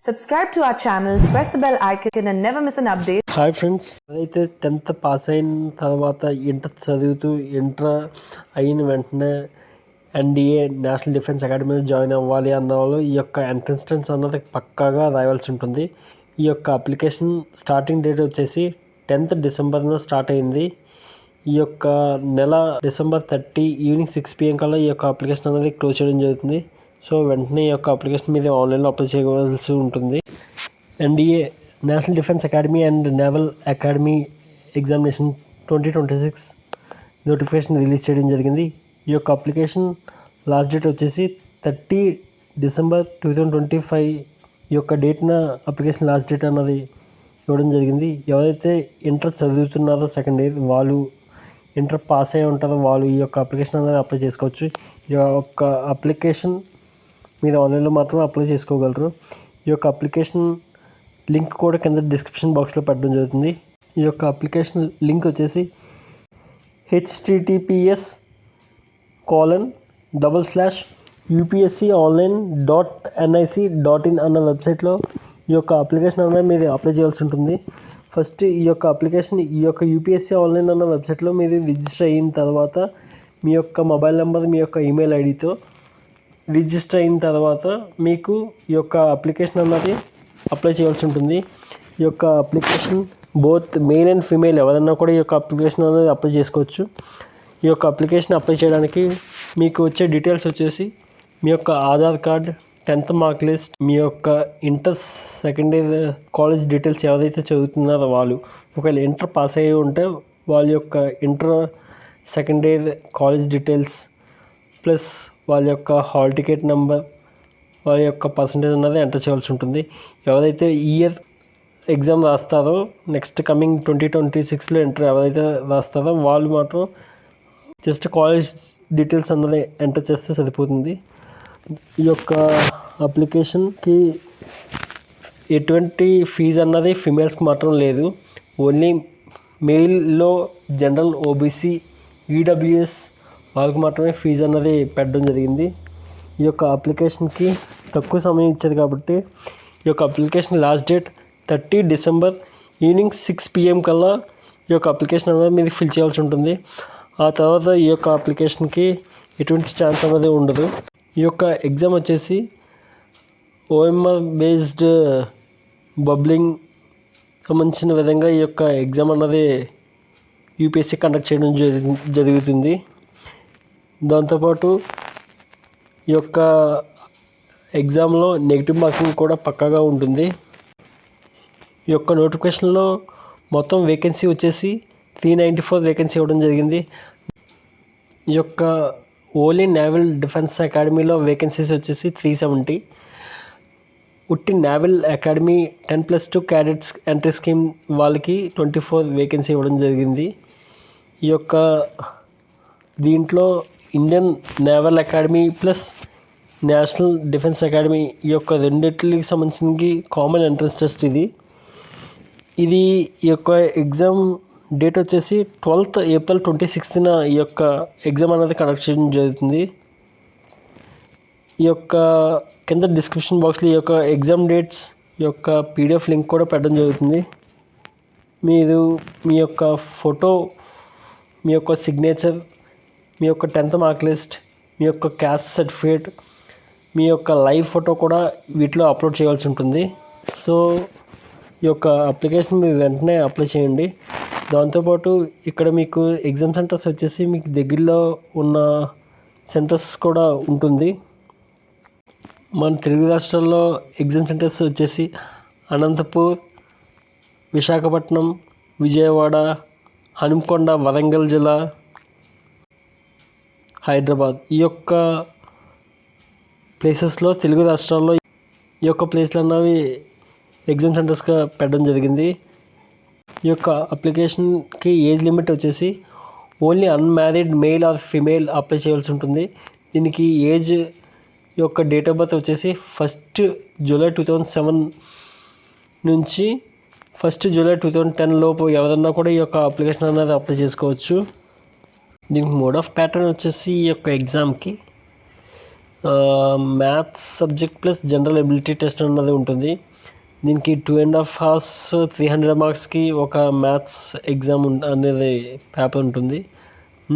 Subscribe to our channel, press the bell icon and never miss an update. Hi friends, అయితే 10th pass అయిన తర్వాత inter చదువుతూ inter అయిన వెంటనే NDA national defence అకాడమీలో join అవ్వాలి అన్న వాళ్ళు ఈ యొక్క ఎంట్రన్స్ టెస్ట్ అన్నది పక్కాగా రాయాల్సి ఉంటుంది. ఈ యొక్క అప్లికేషన్ స్టార్టింగ్ డేట్ వచ్చేసి 10th డిసెంబర్న స్టార్ట్ అయింది. ఈ యొక్క నెల డిసెంబర్ 30 ఈవినింగ్ 6 PM కల్లా ఈ యొక్క అప్లికేషన్ అనేది క్లోజ్ చేయడం జరుగుతుంది. సో వెంటనే ఈ యొక్క అప్లికేషన్ మీద ఆన్లైన్లో అప్లై చేయవలసి ఉంటుంది. NDA national Defence academy and naval academy examination 2026 notification release చేయడం జరిగింది. ఈ యొక్క అప్లికేషన్ లాస్ట్ డేట్ వచ్చేసి 30 డిసెంబర్ 2025 ఈ యొక్క డేట్న అప్లికేషన్ లాస్ట్ డేట్ అన్నది ఇవ్వడం జరిగింది. ఎవరైతే ఇంటర్ చదువుతున్నారో సెకండ్ ఇయర్ వాళ్ళు ఇంటర్ పాస్ అయి ఉంటారో వాళ్ళు ఈ యొక్క అప్లికేషన్ అనేది అప్లై చేసుకోవచ్చు. ఈ యొక్క అప్లికేషన్ మీరు ఆన్లైన్లో మాత్రమే అప్లై చేసుకోగలరు. ఈ యొక్క అప్లికేషన్ లింక్ కూడా కింద డిస్క్రిప్షన్ బాక్స్లో పెట్టడం జరుగుతుంది. ఈ యొక్క అప్లికేషన్ లింక్ వచ్చేసి https://upsconline.nic.in అన్న వెబ్సైట్లో ఈ యొక్క అప్లికేషన్ అనేది మీరు అప్లై చేయాల్సి ఉంటుంది. ఫస్ట్ ఈ యొక్క అప్లికేషన్ ఈ యొక్క యూపీఎస్సీ ఆన్లైన్ అన్న వెబ్సైట్లో మీరు రిజిస్టర్ అయిన తర్వాత మీ యొక్క మొబైల్ నెంబర్ మీ యొక్క ఈమెయిల్ ఐడితో రిజిస్టర్ అయిన తర్వాత మీకు ఈ యొక్క అప్లికేషన్ అన్నది అప్లై చేయాల్సి ఉంటుంది. ఈ యొక్క application both male and female ఎవరైనా కూడా ఈ యొక్క అప్లికేషన్ అనేది అప్లై చేసుకోవచ్చు. ఈ యొక్క అప్లికేషన్ అప్లై చేయడానికి మీకు వచ్చే డీటెయిల్స్ వచ్చేసి మీ యొక్క Aadhaar card, 10th mark list, మీ యొక్క inter second year college details ఎవరైతే చదువుతున్నారో వాళ్ళు ఒకవేళ ఇంటర్ పాస్ అయ్యి ఉంటే వాళ్ళ యొక్క inter second year college details plus వాళ్ళ యొక్క హాల్ టికెట్ నెంబర్, వాళ్ళ యొక్క పర్సంటేజ్ అన్నది ఎంటర్ చేయాల్సి ఉంటుంది. ఎవరైతే ఇయర్ ఎగ్జామ్ రాస్తారో నెక్స్ట్ కమింగ్ 2026లో ఇంటర్ ఎవరైతే రాస్తారో వాళ్ళు మాత్రం జస్ట్ కాలేజ్ డీటెయిల్స్ అన్నది ఎంటర్ చేస్తే సరిపోతుంది. ఈ యొక్క అప్లికేషన్కి ఎటువంటి ఫీజు అన్నది ఫిమేల్స్కి మాత్రం లేదు. ఓన్లీ మెయిల్లో జనరల్, ఓబీసీ, ఈడబ్ల్యూఎస్ వాళ్ళకి మాత్రమే ఫీజు అన్నది పెట్టడం జరిగింది. ఈ యొక్క అప్లికేషన్కి తక్కువ సమయం ఇచ్చేది కాబట్టి ఈ యొక్క application last date 30 December evening 6 PM కల్లా ఈ యొక్క అప్లికేషన్ అనేది మీరు ఫిల్ చేయాల్సి ఉంటుంది. ఆ తర్వాత ఈ యొక్క అప్లికేషన్కి ఎటువంటి ఛాన్స్ అనేది ఉండదు. ఈ యొక్క ఎగ్జామ్ వచ్చేసి OMR బేస్డ్ బబ్లింగ్ సంబంధించిన విధంగా ఈ యొక్క ఎగ్జామ్ అన్నది యూపీఎస్సీ కండక్ట్ చేయడం జరుగుతుంది. దాంతోపాటు ఈ యొక్క ఎగ్జామ్లో నెగిటివ్ మార్కింగ్ కూడా పక్కాగా ఉంటుంది. ఈ యొక్క నోటిఫికేషన్లో మొత్తం వేకెన్సీ వచ్చేసి 394 వేకెన్సీ ఇవ్వడం జరిగింది. ఈ యొక్క ఓన్లీ నేవల్ డిఫెన్స్ అకాడమీలో వేకెన్సీస్ వచ్చేసి 370. ఉట్టి naval Academy 10+2 cadets entry scheme వాళ్ళకి 24 వేకెన్సీ ఇవ్వడం జరిగింది. ఈ యొక్క దీంట్లో Indian naval academy plus national Defence academy ఈ యొక్క రెండింటికి సంబంధించి కామన్ ఎంట్రన్స్ టెస్ట్ ఇది. ఈ యొక్క ఎగ్జామ్ డేట్ వచ్చేసి 12th ఏప్రిల్ 26న ఈ యొక్క ఎగ్జామ్ అనేది కండక్ట్ చేయడం జరుగుతుంది. ఈ యొక్క కింద డిస్క్రిప్షన్ బాక్స్లో ఈ యొక్క ఎగ్జామ్ డేట్స్ ఈ యొక్క PDF లింక్ కూడా పెట్టడం జరుగుతుంది. మీరు మీ యొక్క ఫోటో, మీ యొక్క సిగ్నేచర్, మీ యొక్క 10th మార్క్ లిస్ట్, మీ యొక్క క్యాస్ట్ సర్టిఫికేట్, మీ యొక్క లైవ్ ఫోటో కూడా వీటిలో అప్లోడ్ చేయాల్సి ఉంటుంది. సో ఈ యొక్క అప్లికేషన్ మీరు వెంటనే అప్లై చేయండి. దాంతోపాటు ఇక్కడ మీకు ఎగ్జామ్ సెంటర్స్ వచ్చేసి మీకు దగ్గరలో ఉన్న సెంటర్స్ కూడా ఉంటుంది. మన తెలుగు రాష్ట్రాల్లో ఎగ్జామ్ సెంటర్స్ వచ్చేసి అనంతపూర్, విశాఖపట్నం, విజయవాడ, హనుమకొండ, వరంగల్ జిల్లా, హైదరాబాద్ ఈ యొక్క ప్లేసెస్లో తెలుగు రాష్ట్రాల్లో ఈ యొక్క ప్లేస్లు అన్నవి ఎగ్జామ్ సెంటర్స్గా పెట్టడం జరిగింది. ఈ యొక్క అప్లికేషన్కి ఏజ్ లిమిట్ వచ్చేసి only unmarried male or female apply చేయాల్సి ఉంటుంది. దీనికి ఏజ్ యొక్క డేట్ ఆఫ్ బర్త్ వచ్చేసి 1st జూలై 2007 నుంచి 1st జూలై 2010 లోపు ఎవరన్నా కూడా ఈ యొక్క అప్లికేషన్ అనేది అప్లై చేసుకోవచ్చు. దీనికి మోడ్ ఆఫ్ ప్యాటర్న్ వచ్చేసి ఈ యొక్క ఎగ్జామ్కి maths subject plus general ability test అన్నది ఉంటుంది. దీనికి 2.5 hours 300 marksకి ఒక మ్యాథ్స్ ఎగ్జామ్ అనేది పేపర్ ఉంటుంది.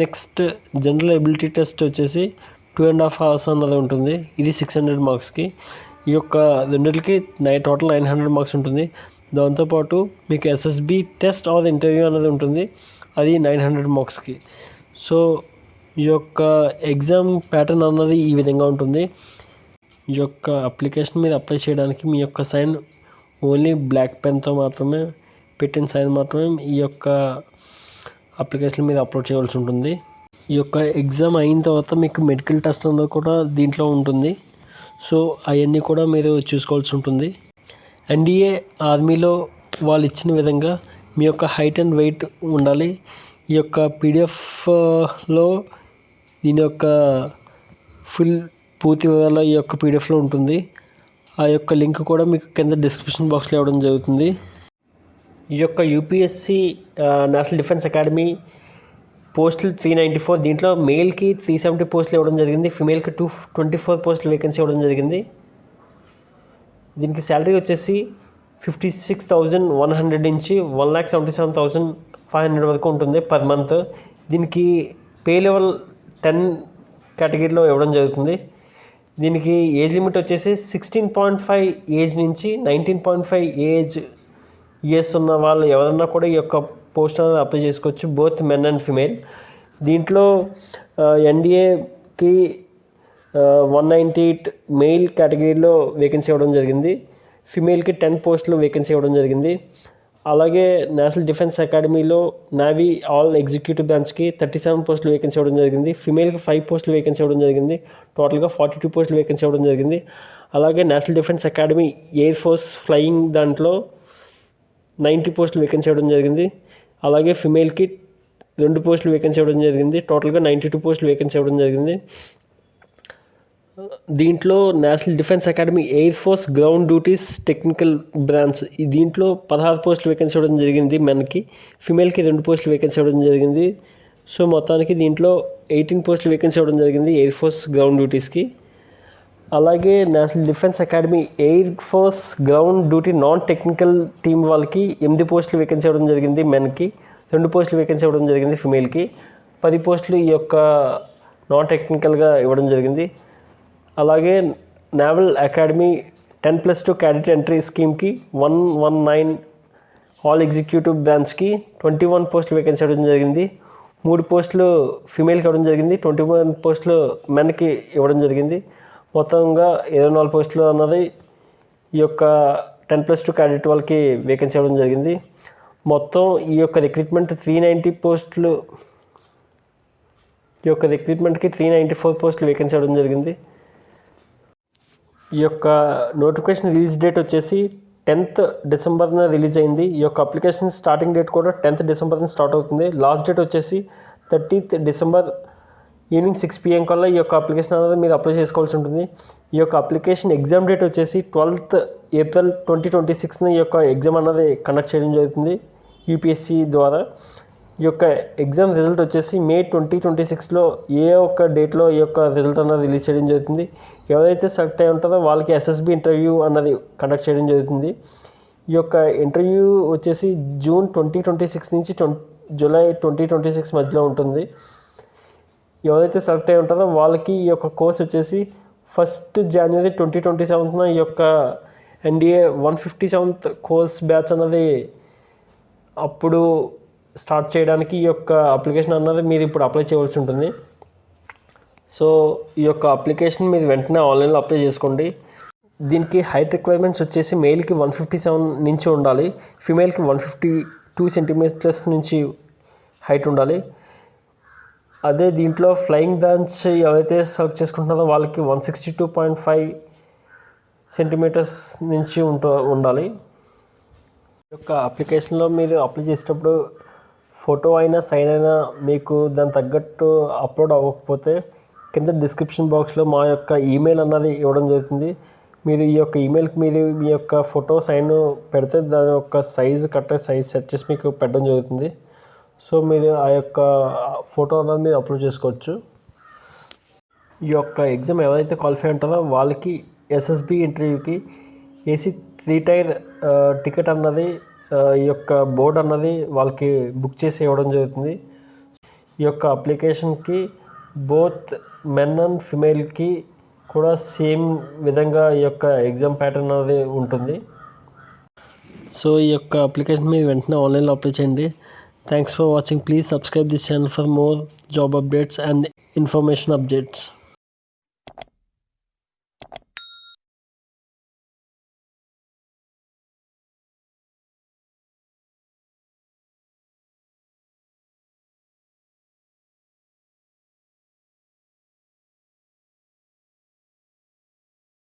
నెక్స్ట్ జనరల్ ఎబిలిటీ టెస్ట్ వచ్చేసి 2.5 hours అన్నది ఉంటుంది. ఇది 600 marksకి. ఈ యొక్క రెండింటికి టోటల్ 900 marks ఉంటుంది. దాంతోపాటు మీకు ఎస్ఎస్బి టెస్ట్ ఆర్ ఇంటర్వ్యూ అనేది ఉంటుంది, అది 900 marksకి. సో ఈ యొక్క ఎగ్జామ్ ప్యాటర్న్ అన్నది ఈ విధంగా ఉంటుంది. ఈ యొక్క అప్లికేషన్ మీద అప్లై చేయడానికి మీ యొక్క సైన్ ఓన్లీ బ్లాక్ పెన్తో మాత్రమే పెట్టిన సైన్ మాత్రమే ఈ యొక్క అప్లికేషన్ మీద అప్లోడ్ చేయవలసి ఉంటుంది. ఈ యొక్క ఎగ్జామ్ అయిన తర్వాత మీకు మెడికల్ టెస్ట్ అన్నది కూడా దీంట్లో ఉంటుంది. సో అవన్నీ కూడా మీరు చూసుకోవాల్సి ఉంటుంది. ఎన్డీఏ ఆర్మీలో వాళ్ళు ఇచ్చిన విధంగా మీ యొక్క హైట్ అండ్ వెయిట్ ఉండాలి. ఈ యొక్క పీడిఎఫ్లో దీని యొక్క ఫుల్ పూర్తి వివరాలు ఈ యొక్క పీడిఎఫ్లో ఉంటుంది. ఆ యొక్క లింక్ కూడా మీకు కింద డిస్క్రిప్షన్ బాక్స్లో ఇవ్వడం జరుగుతుంది. ఈ యొక్క యూపీఎస్సి నేషనల్ డిఫెన్స్ అకాడమీ పోస్టులు 394, దీంట్లో మేల్కి 370 పోస్టులు ఇవ్వడం జరిగింది, ఫిమేల్కి 224 పోస్టులు వేకెన్సీ ఇవ్వడం జరిగింది. దీనికి శాలరీ వచ్చేసి 56,100 నుంచి 1,77,500 వరకు ఉంటుంది పర్ మంత్. దీనికి పే లెవెల్ 10 కేటగిరీలో ఇవ్వడం జరుగుతుంది. దీనికి ఏజ్ లిమిట్ వచ్చేసి 16.5 ఏజ్ నుంచి 19.5 ఇయర్స్ ఉన్న వాళ్ళు ఎవరన్నా కూడా ఈ యొక్క పోస్ట్ అనేది అప్లై చేసుకోవచ్చు, బోత్ మెన్ అండ్ ఫిమేల్. దీంట్లో ఎన్డీఏకి 198 మెయిల్ కేటగిరీలో వేకెన్సీ ఇవ్వడం జరిగింది, ఫిమేల్కి 10 పోస్టులు వేకెన్సీ ఇవ్వడం జరిగింది. అలాగే నేషనల్ డిఫెన్స్ అకాడమీలో నావీ ఆల్ ఎగ్జిక్యూటివ్ బ్రాంచ్కి 37 పోస్టులు వేకెన్సీ ఇవ్వడం జరిగింది, ఫిమేల్కి 5 పోస్టులు వేకెన్సీ ఇవ్వడం జరిగింది, టోటల్గా 42 పోస్టులు వేకెన్సీ ఇవ్వడం జరిగింది. అలాగే National Defence Academy Air force flying దాంట్లో 90 పోస్టులు వేకెన్సీ ఇవ్వడం జరిగింది. అలాగే ఫిమేల్కి 2 పోస్టులు వేకెన్సీ ఇవ్వడం జరిగింది, టోటల్గా 92 పోస్టులు వేకెన్సీ ఇవ్వడం జరిగింది. దీంట్లో national Defence Academy Air Force ground duties technical branch, దీంట్లో 16 పోస్టులు వేకెన్సీ ఇవ్వడం జరిగింది మెన్కి, ఫిమేల్కి 2 పోస్టులు వేకెన్సీ ఇవ్వడం జరిగింది. సో మొత్తానికి దీంట్లో 18 పోస్టులు వేకెన్సీ ఇవ్వడం జరిగింది ఎయిర్ ఫోర్స్ గ్రౌండ్ డ్యూటీస్కి. అలాగే National Defence Academy Air Force ground duty non technical team వాళ్ళకి 8 పోస్టులు వేకెన్సీ ఇవ్వడం జరిగింది మెన్కి, 2 పోస్టులు వేకెన్సీ ఇవ్వడం జరిగింది ఫిమేల్కి, 10 పోస్టులు ఈ యొక్క నాన్ టెక్నికల్గా ఇవ్వడం జరిగింది. అలాగే నేవల్ అకాడమీ 10+2 క్యాడెట్ ఎంట్రీ స్కీమ్కి 119 ఆల్ ఎగ్జిక్యూటివ్ బ్రాంచ్కి 21 పోస్టులు వేకెన్సీ ఇవ్వడం జరిగింది, 3 పోస్టులు ఫిమేల్కి ఇవ్వడం జరిగింది, 21 పోస్టులు మెన్కి ఇవ్వడం జరిగింది. మొత్తంగా 24 పోస్టులు అన్నది ఈ యొక్క 10+2 క్యాడెట్ వాళ్ళకి వేకెన్సీ ఇవ్వడం జరిగింది. మొత్తం ఈ యొక్క రిక్రూట్మెంట్ 390 పోస్టులు, ఈ యొక్క రిక్రూట్మెంట్కి 394 పోస్టులు వేకెన్సీ ఇవ్వడం జరిగింది. ఈ యొక్క నోటిఫికేషన్ రిలీజ్ డేట్ వచ్చేసి 10th డిసెంబర్న రిలీజ్ అయింది. ఈ యొక్క అప్లికేషన్ స్టార్టింగ్ డేట్ కూడా 10th డిసెంబర్ని స్టార్ట్ అవుతుంది. లాస్ట్ డేట్ వచ్చేసి 30th డిసెంబర్ ఈవినింగ్ 6 PM కల్లా ఈ యొక్క అప్లికేషన్ అనేది మీరు అప్లై చేసుకోవాల్సి ఉంటుంది. ఈ యొక్క అప్లికేషన్ ఎగ్జామ్ డేట్ వచ్చేసి 12th ఏప్రిల్ 2026న ఈ యొక్క ఎగ్జామ్ అన్నది కండక్ట్ చేయడం జరుగుతుంది యూపీఎస్సీ ద్వారా. ఈ యొక్క ఎగ్జామ్ రిజల్ట్ వచ్చేసి May 2026లో ఏ ఒక్క డేట్లో ఈ యొక్క రిజల్ట్ అన్నది రిలీజ్ చేయడం జరుగుతుంది. ఎవరైతే సెలెక్ట్ అయి ఉంటుందో వాళ్ళకి ఎస్ఎస్బి ఇంటర్వ్యూ అన్నది కండక్ట్ చేయడం జరుగుతుంది. ఈ యొక్క ఇంటర్వ్యూ వచ్చేసి June 2026 నుంచి July 2026 మధ్యలో ఉంటుంది. ఎవరైతే సెలెక్ట్ అయి ఉంటుందో వాళ్ళకి ఈ యొక్క కోర్స్ వచ్చేసి 1st January 2027న ఈ యొక్క ఎన్డీఏ 157th కోర్స్ బ్యాచ్ అన్నది అప్పుడు స్టార్ట్ చేయడానికి ఈ యొక్క అప్లికేషన్ అన్నది మీరు ఇప్పుడు అప్లై చేయవలసి ఉంటుంది. సో ఈ యొక్క అప్లికేషన్ మీరు వెంటనే ఆన్లైన్లో అప్లై చేసుకోండి. దీనికి హైట్ రిక్వైర్మెంట్స్ వచ్చేసి మేల్కి 157 నుంచి ఉండాలి, ఫిమేల్కి 152 centimeters నుంచి హైట్ ఉండాలి. అదే దీంట్లో ఫ్లయింగ్ బ్రాంచ్ ఎవరైతే సెలెక్ట్ చేసుకుంటున్నారో వాళ్ళకి 162.5 centimeters నుంచి ఉండాలి. ఈ యొక్క అప్లికేషన్లో మీరు అప్లై చేసేటప్పుడు ఫోటో అయినా సైన్ అయినా మీకు దాని తగ్గట్టు అప్లోడ్ అవ్వకపోతే కింద డిస్క్రిప్షన్ బాక్స్లో మా యొక్క ఈమెయిల్ అన్నది ఇవ్వడం జరుగుతుంది. మీరు ఈ యొక్క ఈమెయిల్కి మీరు మీ యొక్క ఫోటో సైన్ పెడితే దాని యొక్క సైజు కరెక్ట్ సైజ్ సెట్ చేసి మీకు పెట్టడం జరుగుతుంది. సో మీరు ఆ యొక్క ఫోటో అన్నది మీరు అప్లోడ్ చేసుకోవచ్చు. ఈ యొక్క ఎగ్జామ్ ఎవరైతే క్వాలిఫై ఉంటారో వాళ్ళకి ఎస్ఎస్బి ఇంటర్వ్యూకి ఏసీ 3 టైర్ టికెట్ అన్నది ఈ యొక్క బోర్డు అన్నది వాళ్ళకి బుక్ చేసి ఇవ్వడం జరుగుతుంది. ఈ యొక్క అప్లికేషన్కి బోత్ మెన్ అండ్ ఫిమేల్కి కూడా సేమ్ విధంగా ఈ యొక్క ఎగ్జామ్ ప్యాటర్న్ అనేది ఉంటుంది. సో ఈ యొక్క అప్లికేషన్ మీరు వెంటనే ఆన్లైన్లో అప్లై చేయండి. Thanks for watching. Please subscribe this channel for more job updates and information updates.